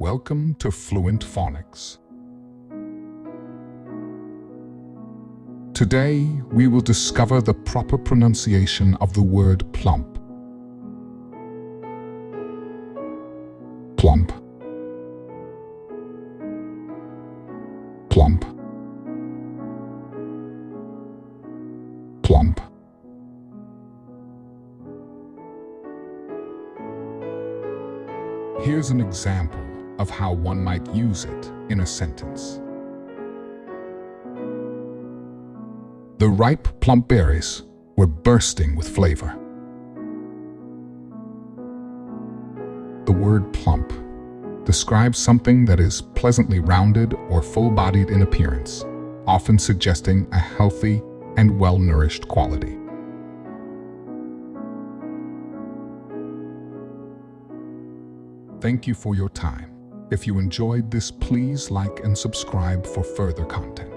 Welcome to Fluent Phonics. Today, we will discover the proper pronunciation of the word plump. Plump. Plump. Plump. Here's an example of how one might use it in a sentence. The ripe plump berries were bursting with flavor. The word plump describes something that is pleasantly rounded or full-bodied in appearance, often suggesting a healthy and well-nourished quality. Thank you for your time. If you enjoyed this, please like and subscribe for further content.